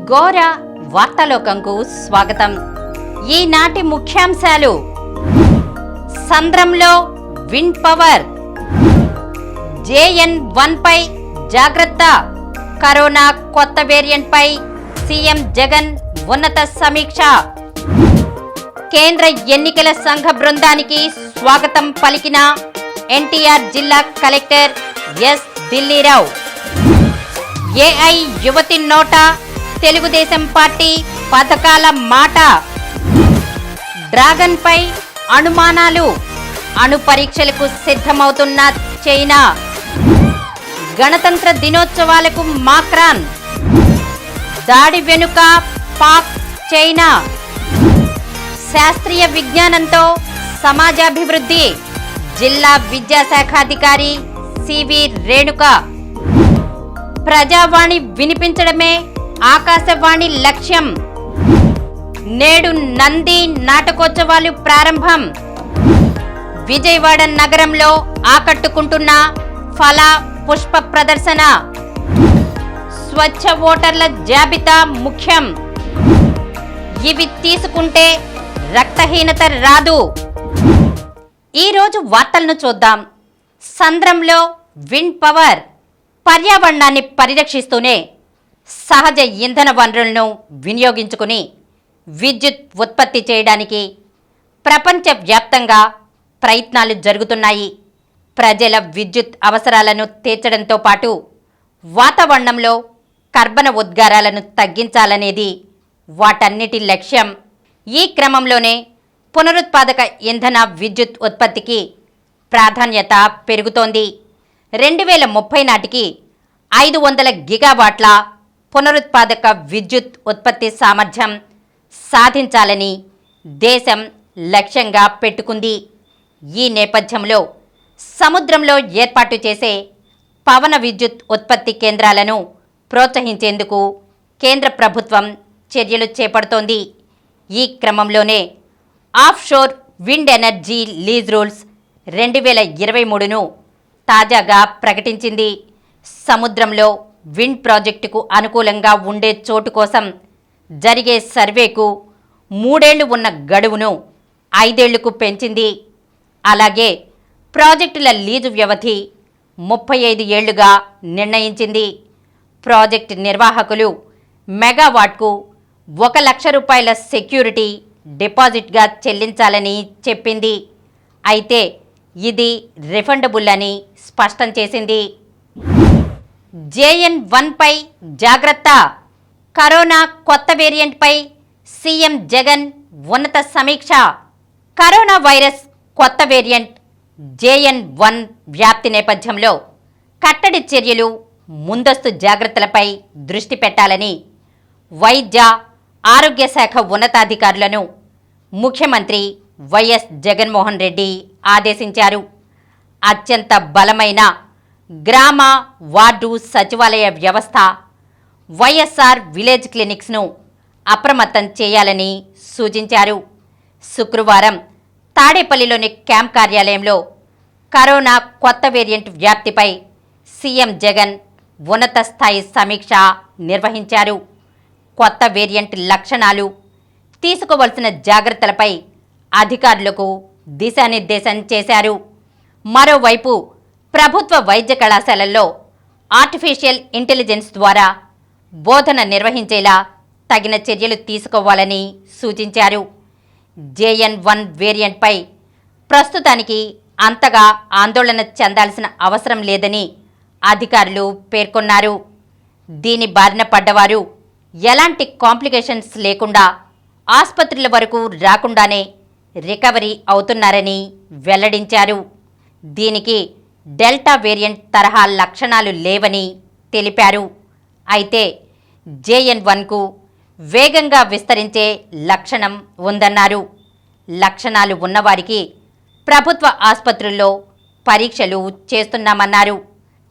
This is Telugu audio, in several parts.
ఘోర వార్తాలోకంకు స్వాగతం. ఈనాటి ముఖ్యాంశాలు: సంద్రంలో విండ్ పవర్, JN1 పై జాగ్రత్త, కరోనా కొత్త వేరియంట్ పై సీఎం జగన్ ఉన్నత సమీక్ష, కేంద్ర ఎన్నికల సంఘ బృందానికి స్వాగతం పలికిన ఎన్టీఆర్ జిల్లా కలెక్టర్ ఎస్ ఢిల్లీరావు, ఏఐ యువతి నోట తెలుగుదేశం పార్టీ పథకాల మాట, డ్రాగన్ పై అనుమానాలు, అణు పరీక్షలకు సిద్ధమవుతున్న చైనా, గణతంత్ర దినోత్సవాలకు మాక్రాన్, దాడి వెనుక పాక్ చైనా, శాస్త్రీయ విజ్ఞానంతో సమాజాభివృద్ధి, జిల్లా విద్యాశాఖాధికారి సివి రేణుక, ప్రజావాణి వినిపించడమే ఆకాశవాణి లక్ష్యం, నేడు నంది నాటకోత్సవాలు ప్రారంభం, విజయవాడ నగరంలో ఆకట్టుకుంటున్న ఫల పుష్ప ప్రదర్శన, స్వచ్ఛ ఓటర్ల జాబితా ముఖ్యం, ఇవి తీసుకుంటే రక్తహీనత రాదు. ఈరోజు వార్తలను చూద్దాం. సంద్రంలో విండ్ పవర్, పర్యావరణాన్ని పరిరక్షిస్తూనే సహజ ఇంధన వనరులను వినియోగించుకుని విద్యుత్ ఉత్పత్తి చేయడానికి ప్రపంచవ్యాప్తంగా ప్రయత్నాలు జరుగుతున్నాయి. ప్రజల విద్యుత్ అవసరాలను తీర్చడంతో పాటు వాతావరణంలో కర్బన ఉద్గారాలను తగ్గించాలనేది వాటన్నిటి లక్ష్యం. ఈ క్రమంలోనే పునరుత్పాదక ఇంధన విద్యుత్ ఉత్పత్తికి ప్రాధాన్యత పెరుగుతోంది. 2030 నాటికి 500 గిగావాట్ల పునరుత్పాదక విద్యుత్ ఉత్పత్తి సామర్థ్యం సాధించాలని దేశం లక్ష్యంగా పెట్టుకుంది. ఈ నేపథ్యంలో సముద్రంలో ఏర్పాటు చేసే పవన విద్యుత్ ఉత్పత్తి కేంద్రాలను ప్రోత్సహించేందుకు కేంద్ర ప్రభుత్వం చర్యలు చేపడుతోంది. ఈ క్రమంలోనే offshore wind energy lease rules 2023ను తాజాగా ప్రకటించింది. సముద్రంలో విండ్ ప్రాజెక్టుకు అనుకూలంగా ఉండే చోటు కోసం జరిగే సర్వేకు 3 ఏళ్లు ఉన్న గడువును 5 ఏళ్లకు పెంచింది. అలాగే ప్రాజెక్టుల లీజు వ్యవధి 35 ఏళ్లుగా నిర్ణయించింది. ప్రాజెక్టు నిర్వాహకులు మెగావాట్కు 1 లక్ష రూపాయల సెక్యూరిటీ డిపాజిట్గా చెల్లించాలని చెప్పింది. అయితే ఇది రిఫండబుల్ అని స్పష్టం చేసింది. JN1 పై జాగ్రత్త, కరోనా కొత్త వేరియంట్ పై సీఎం జగన్ ఉన్నత సమీక్ష. కరోనా వైరస్ కొత్త వేరియంట్ JN1 వ్యాప్తి నేపథ్యంలో కట్టడి చర్యలు, ముందస్తు జాగ్రత్తలపై దృష్టి పెట్టాలని వైద్య ఆరోగ్య శాఖ ఉన్నతాధికారులను ముఖ్యమంత్రి వైఎస్ జగన్మోహన్ రెడ్డి ఆదేశించారు. అత్యంత బలమైన గ్రామ వార్డు సచివాలయ వ్యవస్థ, వైఎస్ఆర్ విలేజ్ క్లినిక్స్ను అప్రమత్తం చేయాలని సూచించారు. శుక్రవారం తాడేపల్లిలోని క్యాంప్ కార్యాలయంలో కరోనా కొత్త వేరియంట్ వ్యాప్తిపై సీఎం జగన్ ఉన్నత స్థాయి సమీక్ష నిర్వహించారు. కొత్త వేరియంట్ లక్షణాలు, తీసుకోవలసిన జాగ్రత్తలపై అధికారులకు దిశానిర్దేశం చేశారు. మరోవైపు ప్రభుత్వ వైద్య కళాశాలల్లో ఆర్టిఫిషియల్ ఇంటెలిజెన్స్ ద్వారా బోధన నిర్వహించేలా తగిన చర్యలు తీసుకోవాలని సూచించారు. JN1 వేరియంట్పై ప్రస్తుతానికి అంతగా ఆందోళన చెందాల్సిన అవసరం లేదని అధికారులు పేర్కొన్నారు. దీని బారిన పడ్డవారు ఎలాంటి కాంప్లికేషన్స్ లేకుండా ఆసుపత్రుల వరకు రాకుండానే రికవరీ అవుతున్నారని వెల్లడించారు. దీనికి డెల్టా వేరియంట్ తరహా లక్షణాలు లేవని తెలిపారు. అయితే JN1కు వేగంగా విస్తరించే లక్షణం ఉందన్నారు. లక్షణాలు ఉన్నవారికి ప్రభుత్వ ఆసుపత్రుల్లో పరీక్షలు చేస్తున్నామన్నారు.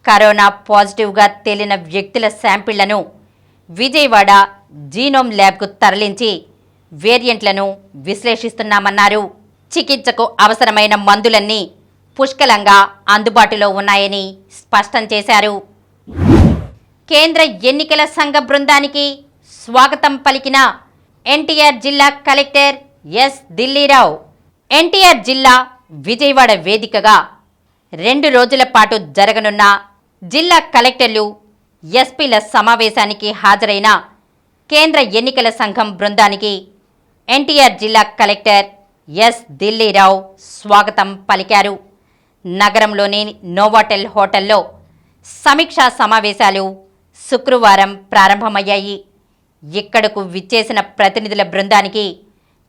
కరోనా పాజిటివ్గా తేలిన వ్యక్తుల శాంపిళ్లను విజయవాడ జీనోమ్ ల్యాబ్కు తరలించి వేరియంట్లను విశ్లేషిస్తున్నామన్నారు. చికిత్సకు అవసరమైన మందులన్నీ పుష్కలంగా అందుబాటులో ఉన్నాయని స్పష్టం చేశారు. కేంద్ర ఎన్నికల సంఘ బృందానికి స్వాగతం పలికిన ఎన్టీఆర్ జిల్లా కలెక్టర్ ఎస్ దిల్లీరావు. ఎన్టీఆర్ జిల్లా విజయవాడ వేదికగా 2 రోజుల పాటు జరగనున్న జిల్లా కలెక్టర్లు, ఎస్పీల సమావేశానికి హాజరైన కేంద్ర ఎన్నికల సంఘం బృందానికి ఎన్టీఆర్ జిల్లా కలెక్టర్ ఎస్ దిల్లీరావు స్వాగతం పలికారు. నగరంలోని నోవాటెల్ హోటల్లో సమీక్షా సమావేశాలు శుక్రవారం ప్రారంభమయ్యాయి. ఇక్కడకు విచ్చేసిన ప్రతినిధుల బృందానికి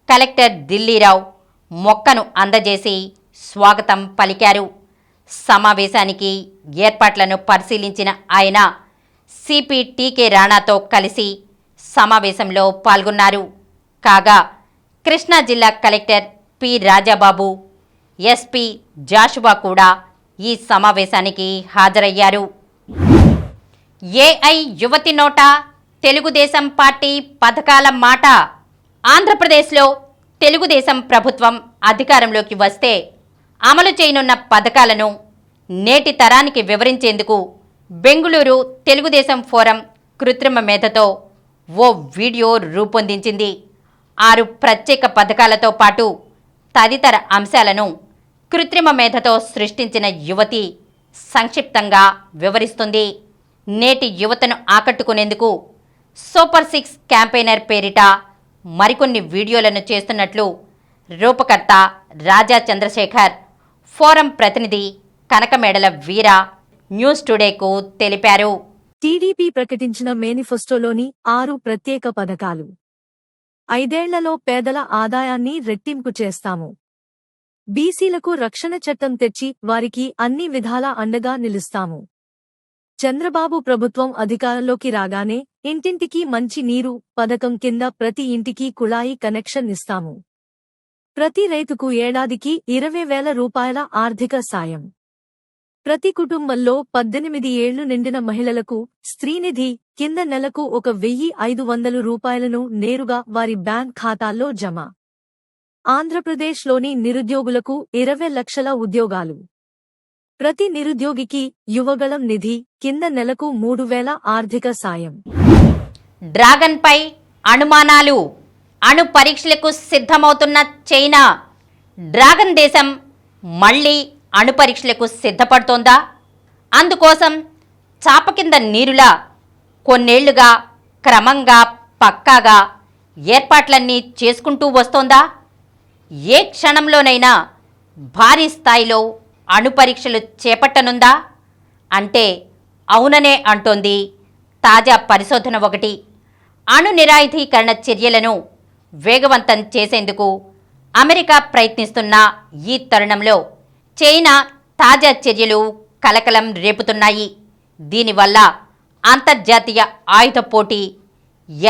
కలెక్టర్ దిల్లీరావు మొక్కను అందజేసి స్వాగతం పలికారు. సమావేశానికి ఏర్పాట్లను పరిశీలించిన ఆయన సిపి టీకే రాణాతో కలిసి సమావేశంలో పాల్గొన్నారు. కాగా కృష్ణా జిల్లా collector P Rajababu, SP Joshua కూడా ఈ సమావేశానికి హాజరయ్యారు. ఏఐ యువతి నోట తెలుగుదేశం పార్టీ పథకాల మాట. ఆంధ్రప్రదేశ్లో తెలుగుదేశం ప్రభుత్వం అధికారంలోకి వస్తే అమలు చేయనున్న పథకాలను నేటి తరానికి వివరించేందుకు బెంగుళూరు తెలుగుదేశం ఫోరం కృత్రిమ మేధతో ఓ వీడియో రూపొందించింది. 6 ప్రత్యేక పథకాలతో పాటు తదితర అంశాలను కృత్రిమ మేధతో సృష్టించిన యువతి సంక్షిప్తంగా వివరిస్తుంది. నేటి యువతను ఆకట్టుకునేందుకు సూపర్ 6 క్యాంపెయినర్ పేరిట మరికొన్ని వీడియోలను చేస్తున్నట్లు రూపకర్త రాజా చంద్రశేఖర్, ఫోరం ప్రతినిధి కనకమేడల వీర న్యూస్ టుడేకు తెలిపారు. టీడీపీ ప్రకటించిన మేనిఫెస్టోలోని 6 ప్రత్యేక పథకాలు. 5 ఏళ్లలో పేదల ఆదాయాన్ని రెట్టింపు చేస్తాము. బీసీలకు రక్షణ చట్టం తెచ్చి వారికి అన్ని విధాలా అండగా నిలుస్తాము. చంద్రబాబు ప్రభుత్వం అధికారంలోకి రాగానే ఇంటింటికి మంచి నీరు పథకం కింద ప్రతి ఇంటికి కుళాయి కనెక్షన్ ఇస్తాము. ప్రతి రైతుకు ఏడాదికి 20,000 రూపాయల ఆర్థిక సాయం. ప్రతి కుటుంబంలో 18 ఏళ్లు నిండిన మహిళలకు స్త్రీనిధి కింద నెలకు 1,500 రూపాయలను నేరుగా వారి బ్యాంక్ ఖాతాల్లో జమ. ఆంధ్రప్రదేశ్లోని నిరుద్యోగులకు 20 లక్షల ఉద్యోగాలు. ప్రతి నిరుద్యోగికి యువగళం నిధి కింద నెలకు 3,000 ఆర్థిక సాయం. డ్రాగన్పై అనుమానాలు. అణు పరీక్షలకు సిద్ధమవుతున్న చైనా. డ్రాగన్ దేశం మళ్లీ అణు పరీక్షలకు సిద్ధపడుతోందా? అందుకోసం చాప కింద నీరులా కొన్నేళ్లుగా క్రమంగా పక్కాగా ఏర్పాట్లన్నీ చేసుకుంటూ వస్తోందా? ఏ క్షణంలోనైనా భారీ స్థాయిలో అణు పరీక్షలు చేపట్టనుందా అంటే అవుననే అంటోంది తాజా పరిశోధన ఒకటి. అణు నిరాయుధీకరణ చర్యలను వేగవంతం చేసేందుకు అమెరికా ప్రయత్నిస్తున్న ఈ తరుణంలో చైనా తాజా చర్యలు కలకలం రేపుతున్నాయి. దీనివల్ల అంతర్జాతీయ ఆయుధ పోటీ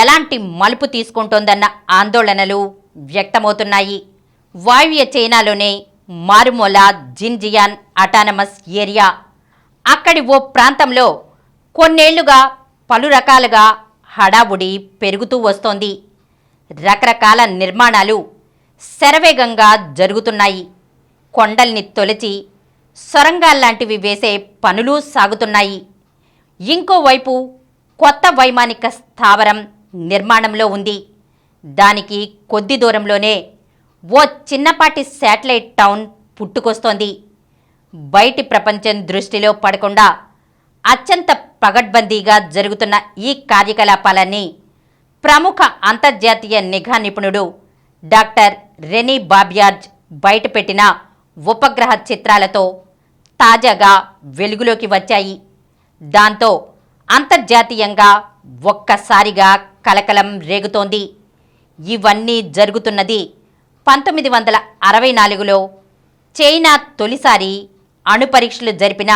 ఎలాంటి మలుపు తీసుకుంటోందన్న ఆందోళనలు వ్యక్తమవుతున్నాయి. వాయువ్య చైనాలోనే మారుమూల జిన్జియాన్ అటానమస్ ఏరియా, అక్కడి ఓ ప్రాంతంలో కొన్నేళ్లుగా పలు రకాలుగా హడావుడి పెరుగుతూ వస్తోంది. రకరకాల నిర్మాణాలు శరవేగంగా జరుగుతున్నాయి. కొండల్ని తొలచి సొరంగాల్లాంటివి వేసే పనులు సాగుతున్నాయి. ఇంకోవైపు కొత్త వైమానిక స్థావరం నిర్మాణంలో ఉంది. దానికి కొద్ది దూరంలోనే ఓ చిన్నపాటి శాటిలైట్ టౌన్ పుట్టుకొస్తోంది. బయటి ప్రపంచం దృష్టిలో పడకుండా అత్యంత పగడ్బందీగా జరుగుతున్న ఈ కార్యకలాపాలన్నీ ప్రముఖ అంతర్జాతీయ నిఘా నిపుణుడు డాక్టర్ రెనీ బాబియార్జ్ బయటపెట్టిన ఉపగ్రహ చిత్రాలతో తాజాగా వెలుగులోకి వచ్చాయి. దాంతో అంతర్జాతీయంగా ఒక్కసారిగా కలకలం రేగుతోంది. ఇవన్నీ జరుగుతున్నది 1964లో చైనా తొలిసారి అణు పరీక్షలు జరిపిన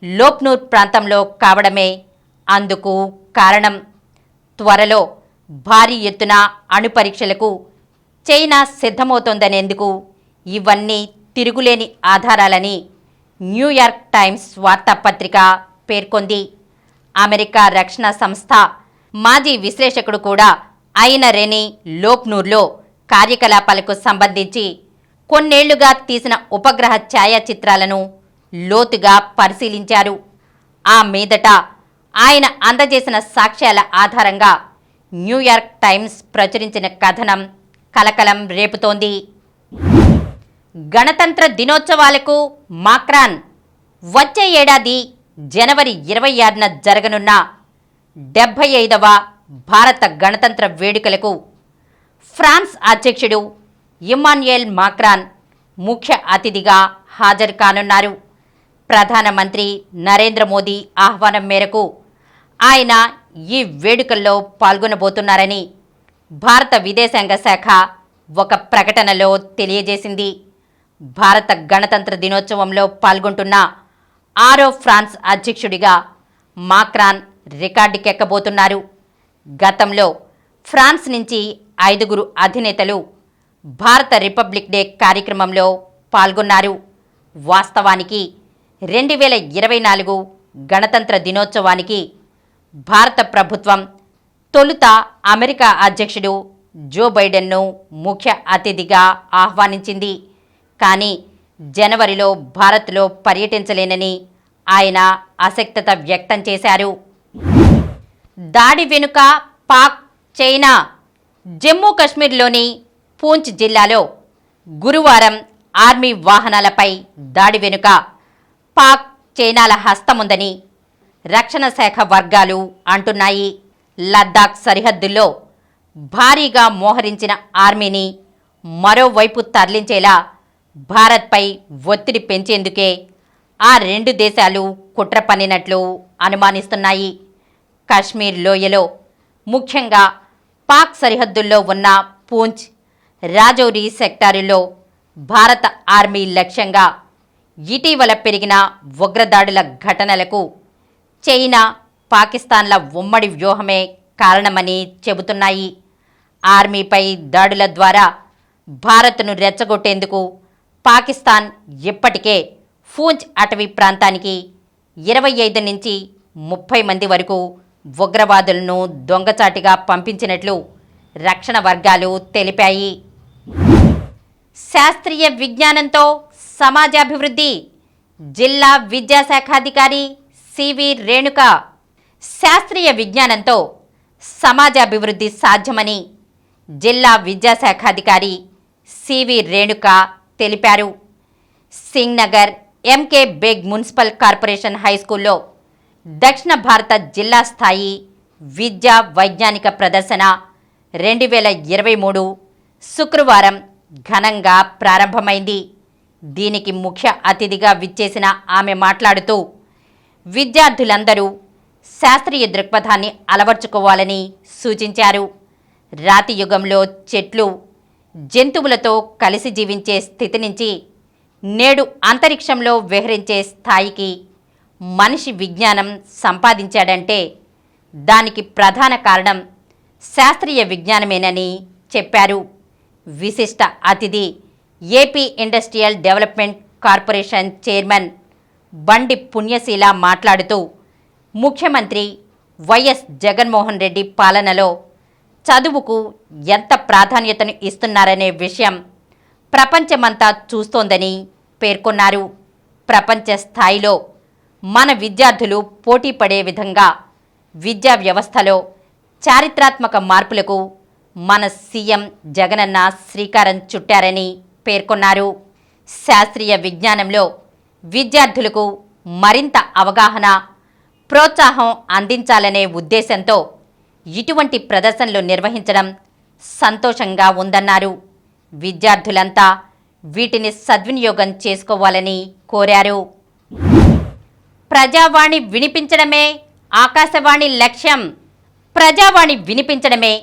లోప్నూర్ ప్రాంతంలో కావడమే అందుకు కారణం. త్వరలో భారీ ఎత్తున అణు పరీక్షలకు చైనా సిద్ధమవుతోందనేందుకు ఇవన్నీ తిరుగులేని ఆధారాలని న్యూయార్క్ టైమ్స్ వార్తాపత్రిక పేర్కొంది. అమెరికా రక్షణ సంస్థ మాజీ విశ్లేషకుడు కూడా అయిన రెనీ లోప్నూర్లో కార్యకలాపాలకు సంబంధించి కొన్నేళ్లుగా తీసిన ఉపగ్రహ ఛాయాచిత్రాలను లోతుగా పరిశీలించారు. ఆ మీదట ఆయన అందజేసిన సాక్ష్యాల ఆధారంగా న్యూయార్క్ టైమ్స్ ప్రచురించిన కథనం కలకలం రేపుతోంది. గణతంత్ర దినోత్సవాలకు మాక్రాన్ వచ్చే ఏడాది జనవరి 26న జరగనున్న 75వ భారత గణతంత్ర వేడుకలకు ఫ్రాన్స్ అధ్యక్షుడు ఇమ్మాన్యుయల్ మాక్రాన్ ముఖ్య అతిథిగా హాజరు కానున్నారు. ప్రధానమంత్రి నరేంద్ర మోదీ ఆహ్వానం మేరకు ఆయన ఈ వేడుకల్లో పాల్గొనబోతున్నారని భారత విదేశాంగ శాఖ ఒక ప్రకటనలో తెలియజేసింది. భారత గణతంత్ర దినోత్సవంలో పాల్గొంటున్న 6వ ఫ్రాన్స్ అధ్యక్షుడిగా మాక్రాన్ రికార్డుకెక్కబోతున్నారు. గతంలో ఫ్రాన్స్ నుంచి 5గురు అధినేతలు భారత రిపబ్లిక్ డే కార్యక్రమంలో పాల్గొన్నారు. వాస్తవానికి 2024 గణతంత్ర దినోత్సవానికి భారత ప్రభుత్వం తొలుత అమెరికా అధ్యక్షుడు జో బైడెన్ను ముఖ్య అతిథిగా ఆహ్వానించింది. కానీ జనవరిలో భారత్లో పర్యటించలేనని ఆయన అసక్తత వ్యక్తం చేశారు. దాడి వెనుక పాక్, చైనా. జమ్మూ కశ్మీర్లోని పూంచ్ జిల్లాలో గురువారం ఆర్మీ వాహనాలపై దాడి వెనుక పాక్, చైనాల హస్తముందని రక్షణ శాఖ వర్గాలు అంటున్నాయి. లద్దాఖ్ సరిహద్దుల్లో భారీగా మోహరించిన ఆర్మీని మరోవైపు తరలించేలా భారత్పై ఒత్తిడి పెంచేందుకే ఆ రెండు దేశాలు కుట్ర పన్నినట్లు అనుమానిస్తున్నాయి. కశ్మీర్ లోయలో ముఖ్యంగా పాక్ సరిహద్దుల్లో ఉన్న పూంచ్, రాజౌరి సెక్టారులో భారత ఆర్మీ లక్ష్యంగా ఇటీవల పెరిగిన ఉగ్రదాడుల ఘటనలకు చైనా, పాకిస్తాన్ల ఉమ్మడి వ్యూహమే కారణమని చెబుతున్నాయి. ఆర్మీపై దాడుల ద్వారా భారత్ను రెచ్చగొట్టేందుకు పాకిస్తాన్ ఇప్పటికే పూంచ్ అటవీ ప్రాంతానికి 25 నుంచి 30 మంది వరకు ఉగ్రవాదులను దొంగచాటిగా పంపించినట్లు రక్షణ వర్గాలు తెలిపాయి. శాస్త్రీయ విజ్ఞానంతో సమాజాభివృద్ధి. జిల్లా విద్యాశాఖాధికారి సివి రేణుక. శాస్త్రీయ విజ్ఞానంతో సమాజాభివృద్ధి సాధ్యమని జిల్లా విద్యాశాఖాధికారి సివి రేణుక తెలిపారు. Singhnagar M K Baig municipal corporation హైస్కూల్లో దక్షిణ భారత జిల్లా స్థాయి విద్యా వైజ్ఞానిక ప్రదర్శన 2023 శుక్రవారం ఘనంగా ప్రారంభమైంది. దీనికి ముఖ్య అతిథిగా విచ్చేసిన ఆమె మాట్లాడుతూ విద్యార్థులందరూ శాస్త్రీయ దృక్పథాన్ని అలవర్చుకోవాలని సూచించారు. రాతి యుగంలో చెట్లు, జంతువులతో కలిసి జీవించే స్థితి నుంచి నేడు అంతరిక్షంలో విహరించే స్థాయికి మనిషి విజ్ఞానం సంపాదించాడంటే దానికి ప్రధాన కారణం శాస్త్రీయ విజ్ఞానమేనని చెప్పారు. విశిష్ట అతిథి AP industrial development corporation chairman బండి పుణ్యశీల మాట్లాడుతూ ముఖ్యమంత్రి వైఎస్ జగన్మోహన్ రెడ్డి పాలనలో చదువుకు ఎంత ప్రాధాన్యతను ఇస్తున్నారనే విషయం ప్రపంచమంతా చూస్తోందని పేర్కొన్నారు. ప్రపంచ స్థాయిలో మన విద్యార్థులు పోటీ పడే విధంగా విద్యా వ్యవస్థలో చారిత్రాత్మక మార్పులకు మన సీఎం జగనన్న శ్రీకారం చుట్టారని పేర్కొన్నారు. శాస్త్రీయ విజ్ఞానంలో విద్యార్థులకు మరింత అవగాహన, ప్రోత్సాహం అందించాలనే ఉద్దేశంతో ఇటువంటి ప్రదర్శనలు నిర్వహించడం సంతోషంగా ఉందన్నారు. విద్యార్థులంతా వీటిని సద్వినియోగం చేసుకోవాలని కోరారు. ప్రజావాణి వినిపించడమే ఆకాశవాణి లక్ష్యం. ప్రజావాణి వినిపించడమే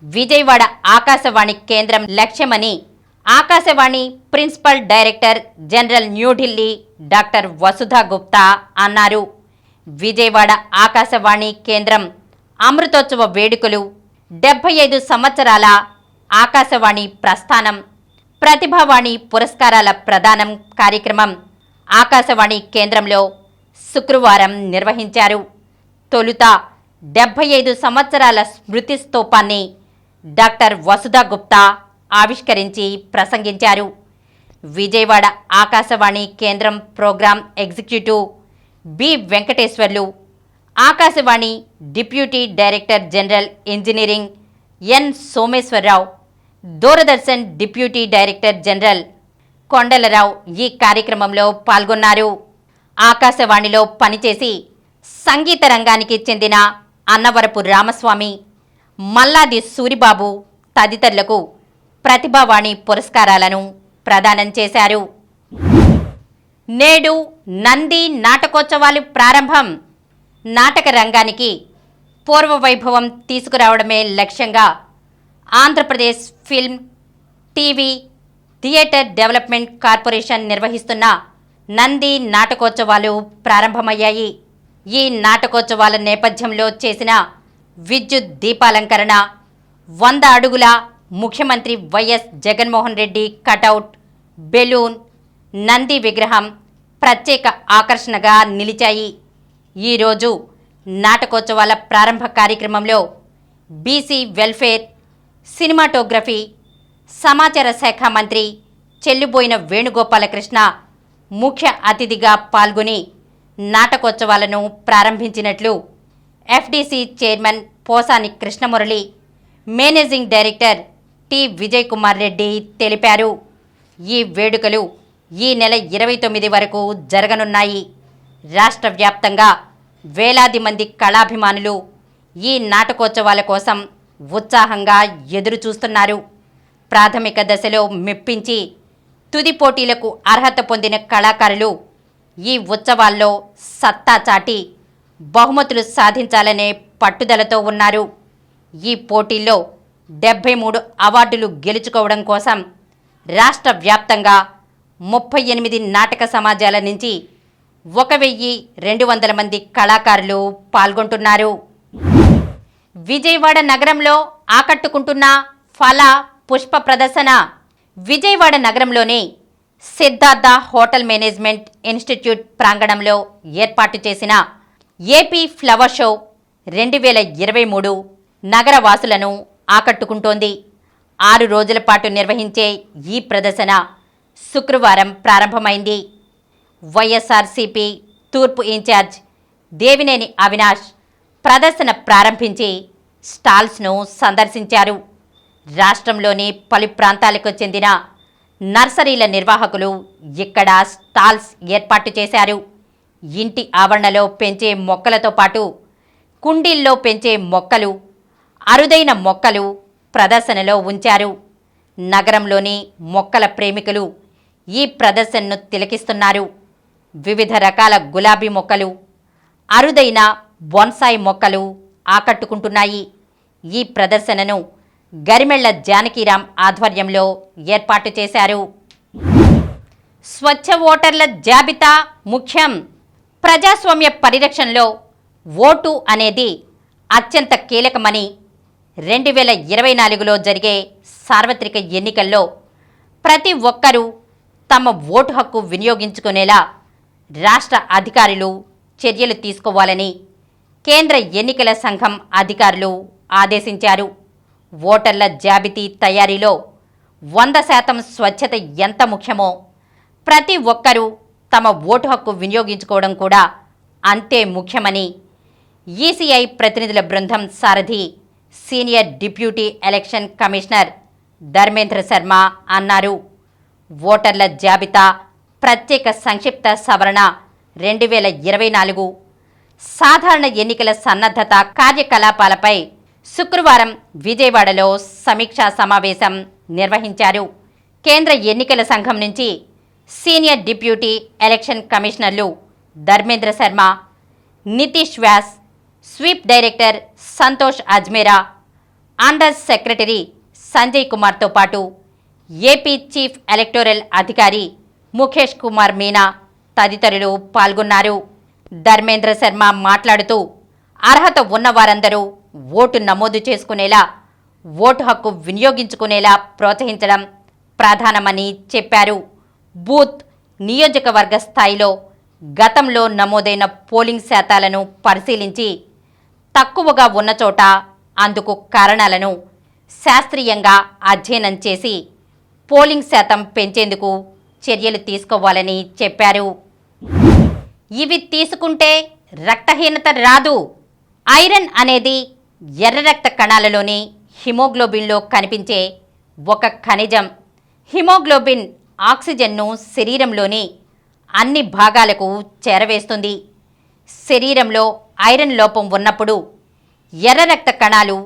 విజయవాడ ఆకాశవాణి కేంద్రం లక్ష్యమని Akashvani principal director general New Delhi doctor Vasudha Gupta అన్నారు. విజయవాడ ఆకాశవాణి కేంద్రం అమృతోత్సవ వేడుకలు, 75 సంవత్సరాల ఆకాశవాణి ప్రస్థానం, ప్రతిభావాణి పురస్కారాల ప్రదానం కార్యక్రమం ఆకాశవాణి కేంద్రంలో శుక్రవారం నిర్వహించారు. తొలుత 75 సంవత్సరాల స్మృతి స్తూపాన్ని డాక్టర్ వసుధా గుప్తా ఆవిష్కరించి ప్రసంగించారు. విజయవాడ ఆకాశవాణి కేంద్రం program executive B Venkateswarlu, Akashvani deputy director general engineering N Someswararao, Doordarshan deputy director general Kondalarao ఈ కార్యక్రమంలో పాల్గొన్నారు. ఆకాశవాణిలో పనిచేసి సంగీత రంగానికి చెందిన అన్నవరపు రామస్వామి, మల్లాది సూరిబాబు తదితరులకు ప్రతిభావాణి పురస్కారాలను ప్రదానం చేశారు. నేడు నంది నాటకోత్సవాలు ప్రారంభం. నాటక రంగానికి పూర్వ వైభవం తీసుకురావడమే లక్ష్యంగా Andhra Pradesh film, TV, theatre development corporation నిర్వహిస్తున్న నంది నాటకోత్సవాలు ప్రారంభమయ్యాయి. ఈ నాటకోత్సవాల నేపథ్యంలో చేసిన విద్యుత్ దీపాలంకరణ, 100 అడుగుల ముఖ్యమంత్రి YS Jaganmohan Reddy cutout, balloon, Nandi విగ్రహం ప్రత్యేక ఆకర్షణగా నిలిచాయి. ఈరోజు నాటకోత్సవాల ప్రారంభ కార్యక్రమంలో బీసీ వెల్ఫేర్, సినిమాటోగ్రఫీ, సమాచార శాఖ మంత్రి చెల్లుబోయిన వేణుగోపాలకృష్ణ ముఖ్య అతిథిగా పాల్గొని నాటకోత్సవాలను ప్రారంభించినట్లు FDC chairman Posani Krishnamurali, managing director T Vijay Kumar Reddy తెలిపారు. ఈ వేడుకలు ఈ నెల 29 వరకు జరగనున్నాయి. రాష్ట్ర వ్యాప్తంగా వేలాది మంది కళాభిమానులు ఈ నాటకోత్సవాల కోసం ఉత్సాహంగా ఎదురుచూస్తున్నారు. ప్రాథమిక దశలో మెప్పించి తుది పోటీలకు అర్హత పొందిన కళాకారులు ఈ ఉత్సవాల్లో సత్తా చాటి బహుమతులు సాధించాలనే పట్టుదలతో ఉన్నారు. ఈ పోటీల్లో 73 అవార్డులు గెలుచుకోవడం కోసం రాష్ట్ర వ్యాప్తంగా 38 నాటక సమాజాల నుంచి 1200 మంది కళాకారులు పాల్గొంటున్నారు. విజయవాడ నగరంలో ఆకట్టుకుంటున్న ఫల, పుష్ప ప్రదర్శన. విజయవాడ నగరంలోని సిద్ధార్థ హోటల్ మేనేజ్మెంట్ ఇన్స్టిట్యూట్ ప్రాంగణంలో ఏర్పాటు చేసిన ఏపీ ఫ్లవర్ షో 2023 నగర వాసులను ఆకట్టుకుంటోంది. 6 రోజుల పాటు నిర్వహించే ఈ ప్రదర్శన శుక్రవారం ప్రారంభమైంది. వైఎస్ఆర్సీపీ తూర్పు ఇన్ఛార్జ్ దేవినేని అవినాష్ ప్రదర్శన ప్రారంభించి స్టాల్స్ను సందర్శించారు. రాష్ట్రంలోని పలు ప్రాంతాలకు చెందిన నర్సరీల నిర్వాహకులు ఇక్కడ స్టాల్స్ ఏర్పాటు చేశారు. ఇంటి ఆవరణలో పెంచే మొక్కలతో పాటు కుండీల్లో పెంచే మొక్కలు, అరుదైన మొక్కలు ప్రదర్శనలో ఉంచారు. నగరంలోని మొక్కల ప్రేమికులు ఈ ప్రదర్శనను తిలకిస్తున్నారు. వివిధ రకాల గులాబీ మొక్కలు, అరుదైన బొన్సాయి మొక్కలు ఆకట్టుకుంటున్నాయి. ఈ ప్రదర్శనను గరిమెళ్ల జానకీరాం ఆధ్వర్యంలో ఏర్పాటు చేశారు. స్వచ్ఛ ఓటర్ల జాబితా ముఖ్యం. ప్రజాస్వామ్య పరిరక్షణలో ఓటు అనేది అత్యంత కీలకమని 2024లో జరిగే సార్వత్రిక ఎన్నికల్లో ప్రతి ఒక్కరూ తమ ఓటు హక్కు వినియోగించుకునేలా రాష్ట్ర అధికారులు చర్యలు తీసుకోవాలని కేంద్ర ఎన్నికల సంఘం అధికారులు ఆదేశించారు. ఓటర్ల జాబితా తయారీలో 100% స్వచ్ఛత ఎంత ముఖ్యమో ప్రతి ఒక్కరూ తమ ఓటు హక్కు వినియోగించుకోవడం కూడా అంతే ముఖ్యమని ఈసీఐ ప్రతినిధుల బృందం సారథి senior deputy election commissioner Dharmendra Sharma అన్నారు. ఓటర్ల జాబితా ప్రత్యేక సంక్షిప్త సవరణ 2024 సాధారణ ఎన్నికల సన్నద్ధత కార్యకలాపాలపై శుక్రవారం విజయవాడలో సమీక్షా సమావేశం నిర్వహించారు. కేంద్ర ఎన్నికల సంఘం నుంచి సీనియర్ డిప్యూటీ ఎలక్షన్ కమిషనర్లు Dharmendra Sharma, Nitish Vyas, SVEEP director Santosh Ajmera, under secretary Sanjay కుమార్తో పాటు ఏపీ చీఫ్ ఎలక్టోరల్ అధికారి ముఖేష్ కుమార్ మీనా తదితరులు పాల్గొన్నారు. ధర్మేంద్ర శర్మ మాట్లాడుతూ అర్హత ఉన్నవారందరూ ఓటు నమోదు చేసుకునేలా, ఓటు హక్కు వినియోగించుకునేలా ప్రోత్సహించడం ప్రధానమని చెప్పారు. బూత్, నియోజకవర్గ స్థాయిలో గతంలో నమోదైన పోలింగ్ శాతాలను పరిశీలించి తక్కువగా ఉన్న చోట అందుకు కారణాలను శాస్త్రీయంగా అధ్యయనం చేసి పోలింగ్ శాతం పెంచేందుకు చర్యలు తీసుకోవాలని చెప్పారు. ఇవి తీసుకుంటే రక్తహీనత రాదు. ఐరన్ అనేది ఎర్ర రక్త కణాలలోని హిమోగ్లోబిన్లో కనిపించే ఒక ఖనిజం. హిమోగ్లోబిన్ ఆక్సిజన్ను శరీరంలోని అన్ని భాగాలకు చేరవేస్తుంది. శరీరంలో ఐరన్ లోపం ఉన్నప్పుడు ఎర్ర రక్త కణాలు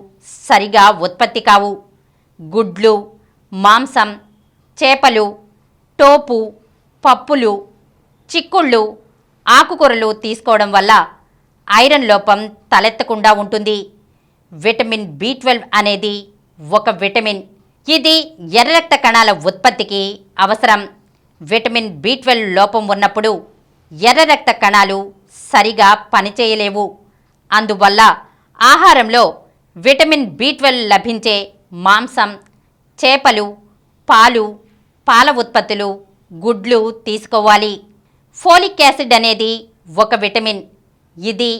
సరిగా ఉత్పత్తి కావు. గుడ్లు, మాంసం, చేపలు, టోపు, పప్పులు, చిక్కుళ్ళు, ఆకుకూరలు తీసుకోవడం వల్ల ఐరన్ లోపం తలెత్తకుండా ఉంటుంది. విటమిన్ B12 అనేది ఒక విటమిన్. ఇది ఎర్ర రక్త కణాల ఉత్పత్తికి అవసరం. విటమిన్ B12 లోపం ఉన్నప్పుడు ఎర్ర రక్త కణాలు సరిగా పనిచేయలేవు. అందువల్ల ఆహారంలో విటమిన్ B12 లభించే మాంసం, చేపలు, పాలు, పాల ఉత్పత్తులు, గుడ్లు తీసుకోవాలి. ఫోలిక్ యాసిడ్ అనేది ఒక విటమిన్. ఇది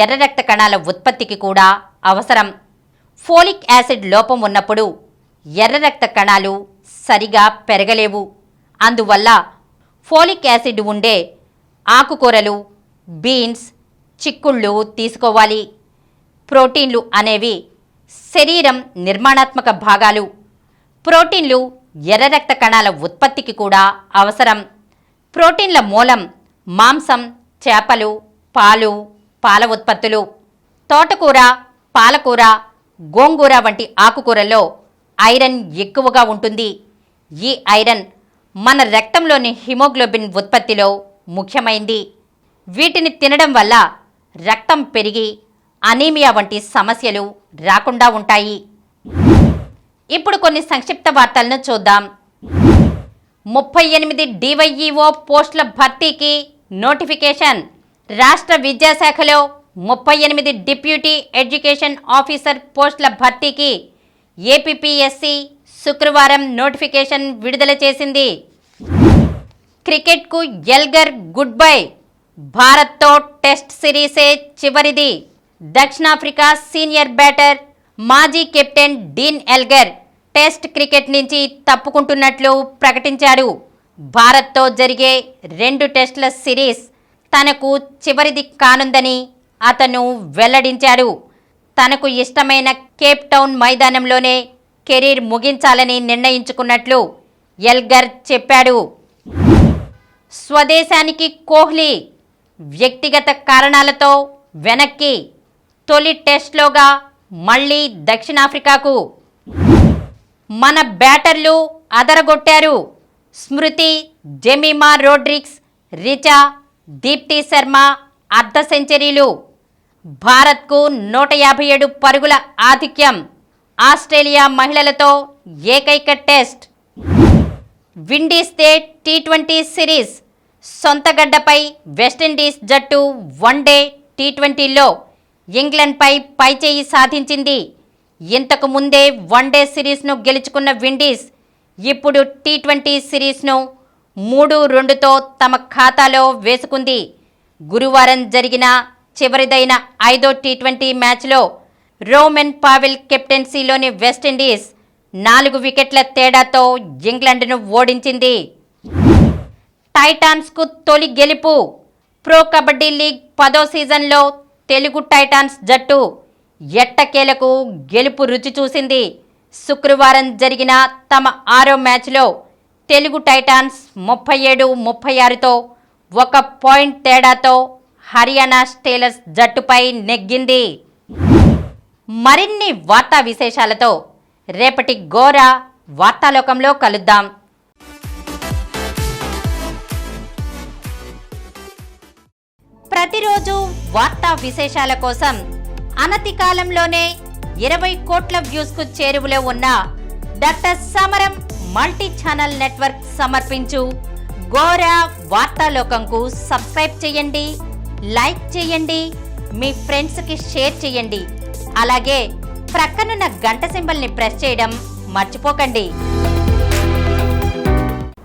ఎర్ర రక్త కణాల ఉత్పత్తికి కూడా అవసరం. ఫోలిక్ యాసిడ్ లోపం ఉన్నప్పుడు ఎర్ర రక్త కణాలు సరిగా పెరగలేవు. అందువల్ల ఫోలిక్ యాసిడ్ ఉండే ఆకుకూరలు, బీన్స్, చిక్కుళ్ళు తీసుకోవాలి. ప్రోటీన్లు అనేవి శరీరం నిర్మాణాత్మక భాగాలు. ప్రోటీన్లు ఎర్ర రక్త కణాల ఉత్పత్తికి కూడా అవసరం. ప్రోటీన్ల మూలం మాంసం, చేపలు, పాలు, పాల ఉత్పత్తులు. తోటకూర, పాలకూర, గోంగూర వంటి ఆకుకూరల్లో ఐరన్ ఎక్కువగా ఉంటుంది. ఈ ఐరన్ మన రక్తంలోని హిమోగ్లోబిన్ ఉత్పత్తిలో ముఖ్యమైంది. వీటిని తినడం వల్ల రక్తం పెరిగి అనీమియా వంటి సమస్యలు రాకుండా ఉంటాయి. ఇప్పుడు కొన్ని సంక్షిప్త వార్తలను చూద్దాం. 38 DYEO పోస్టుల భర్తీకి నోటిఫికేషన్. రాష్ట్ర విద్యాశాఖలో 38 డిప్యూటీ ఎడ్యుకేషన్ ఆఫీసర్ పోస్టుల భర్తీకి ఏపీపీఎస్సీ శుక్రవారం నోటిఫికేషన్ విడుదల చేసింది. క్రికెట్కు ఎల్గర్ గుడ్ బై. భారత్తో టెస్ట్ సిరీసే చివరిది. దక్షిణాఫ్రికా సీనియర్ బ్యాటర్ మాజీ captain Dean Elgar test cricket నుంచి తప్పుకుంటున్నట్లు ప్రకటించాడు. భారత్తో జరిగే 2 టెస్టుల సిరీస్ తనకు చివరిది కానుందని అతను వెల్లడించాడు. తనకు ఇష్టమైన కేప్ టౌన్ మైదానంలోనే కెరీర్ ముగించాలని నిర్ణయించుకున్నట్లు ఎల్గర్ చెప్పాడు. స్వదేశానికి కోహ్లీ. వ్యక్తిగత కారణాలతో వెనక్కి. తొలి టెస్ట్లోగా మళ్లీ దక్షిణాఫ్రికాకు. మన బ్యాటర్లు అదరగొట్టారు. స్మృతి, జెమిమా రోడ్రిగ్స్, రిచా, దీప్తి శర్మ అర్ధ సెంచరీలు. భారత్కు 157 పరుగుల ఆధిక్యం. ఆస్ట్రేలియా మహిళలతో ఏకైక టెస్ట్. విండీస్దే T20 సిరీస్. సొంతగడ్డపై వెస్టిండీస్ జట్టు వన్డే T20లో ఇంగ్లండ్పై పైచేయి సాధించింది. ఇంతకు ముందే వన్డే సిరీస్ను గెలుచుకున్న విండీస్ ఇప్పుడు T20 సిరీస్ను 3-2తో తమ ఖాతాలో వేసుకుంది. గురువారం జరిగిన చివరిదైన 5వ T20 మ్యాచ్లో రోమెన్ పావెల్ కెప్టెన్సీలోని వెస్టిండీస్ 4 వికెట్ల తేడాతో ఇంగ్లండ్ను ఓడించింది. టైటాన్స్కు తొలి గెలుపు. ప్రో కబడ్డీ లీగ్ 10వ సీజన్లో తెలుగు టైటాన్స్ జట్టు ఎట్టకేలకు గెలుపు రుచి చూసింది. శుక్రవారం జరిగిన తమ 6వ మ్యాచ్లో తెలుగు టైటాన్స్ 37-36తో 1 పాయింట్ తేడాతో హర్యానా స్టీలర్స్ జట్టుపై నెగ్గింది. మరిన్ని వార్తా విశేషాలతో రేపటి గోరా వార్తాలోకంలో కలుద్దాం. ప్రతిరోజు వార్తా విశేషాల కోసం అనతి కాలంలోనే 20 కోట్ల వ్యూస్కు చేరువలో ఉన్న డాక్టర్ సమరం మల్టీ ఛానల్ నెట్వర్క్ సమర్పించు గోరా వార్తాలోకంకు సబ్స్క్రైబ్ చేయండి, లైక్ చేయండి, మీ ఫ్రెండ్స్కి షేర్ చేయండి. అలాగే ప్రక్కనున్న గంట సింబల్ని ప్రెస్ చేయడం మర్చిపోకండి.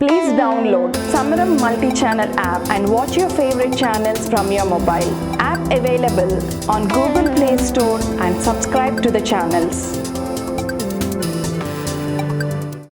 Please download Samaram multi-channel app and watch your favorite channels from your mobile. App available on Google Play Store and subscribe to the channels.